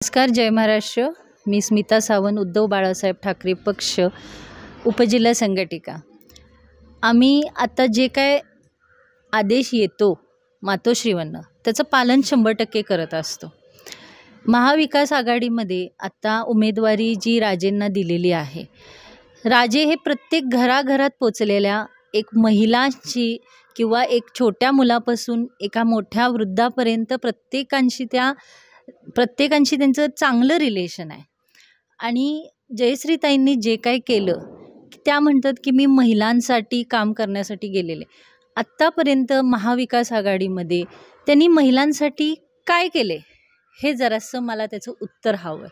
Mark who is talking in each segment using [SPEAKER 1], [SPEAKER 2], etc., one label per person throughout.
[SPEAKER 1] नमस्कार, जय महाराष्ट्र. मी स्मिता सावंत, उद्धव बाळासाहेब ठाकरे पक्ष, उपजिल्हा संघटिका. आम्ही आता जे काय आदेश येतो मातोश्रीवरनं त्याचं पालन 100% करत असतो. महाविकास आघाडीमध्ये आत्ता उमेदवारी जी राजेंना दिलेली आहे, राजे हे प्रत्येक घराघरात पोचलेल्या एक महिलांची किंवा एक छोट्या मुलापासून एका मोठ्या वृद्धापर्यंत प्रत्येकांशी त्यांचं चांगलं रिलेशन आहे. आणि जयश्रीताईंनी जे काही केलं त्या म्हणतात की मी महिलांसाठी काम करण्यासाठी गेलेले. आत्तापर्यंत महाविकास आघाडीमध्ये त्यांनी महिलांसाठी काय केले हे जरासं मला त्याचं उत्तर हवं आहे.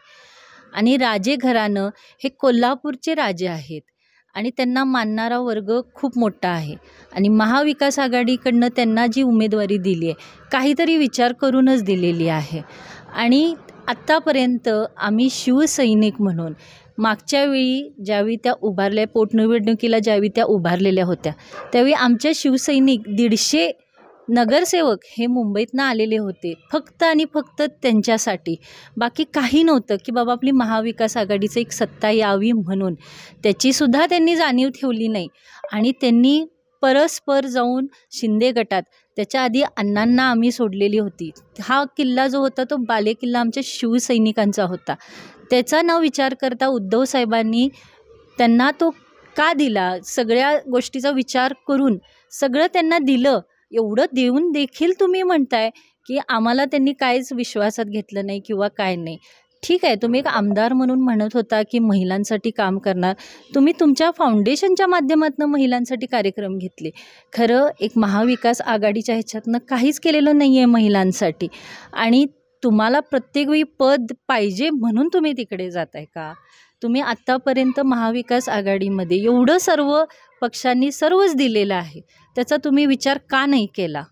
[SPEAKER 1] आणि राजे घराणं हे कोल्हापूरचे राजे आहेत आणि त्यांना मानणारा वर्ग खूप मोठा आहे. आणि महाविकास आघाडीकडनं त्यांना जी उमेदवारी दिली आहे काहीतरी विचार करूनच दिलेली आहे. आणि आत्तापर्यंत आम्ही शिवसैनिक म्हणून मागच्या वेळी ज्यावेळी त्या उभारल्या पोटनिवडणुकीला ज्यावेळी त्या उभारलेल्या होत्या त्यावेळी आमच्या शिवसैनिक 150 नगरसेवक हे मुंबईतनं आलेले होते फक्त आणि फक्त त्यांच्यासाठी. बाकी काही नव्हतं की बाबा आपली महाविकास आघाडीचं एक सत्ता यावी म्हणून. त्याचीसुद्धा त्यांनी जाणीव ठेवली नाही. आणि त्यांनी परस्पर जाऊन शिंदे गटात त्याच्या आधी अण्णांना आम्ही सोडलेली होती. हा किल्ला जो होता तो बालेकिल्ला आमच्या शिवसैनिकांचा होता. त्याचा न विचार करता उद्धव साहेबांनी त्यांना तो का दिला, सगळ्या गोष्टीचा विचार करून सगळं त्यांना दिलं. एवढं देऊन देखील तुम्ही म्हणताय की आम्हाला त्यांनी काहीच विश्वासात घेतलं नाही किंवा काय नाही. ठीक आहे, तुम्ही एक आमदार म्हणून म्हणत होता की महिलांसाठी काम करणार. तुम्ही तुमच्या फाउंडेशनच्या माध्यमातून महिलांसाठी कार्यक्रम घेतले. खरं एक महाविकास आघाडीच्या ह्याच्यातनं काहीच केलेलं नाही आहे महिलांसाठी. आणि तुम्हाला प्रत्येक वेळी पद पाहिजे म्हणून तुम्ही तिकडे जाताय का? तुम्ही आत्तापर्यंत महाविकास आघाडीमध्ये एवढं सर्व पक्षांनी सर्वच दिलेलं आहे, त्याचा तुम्ही विचार का नाही केला?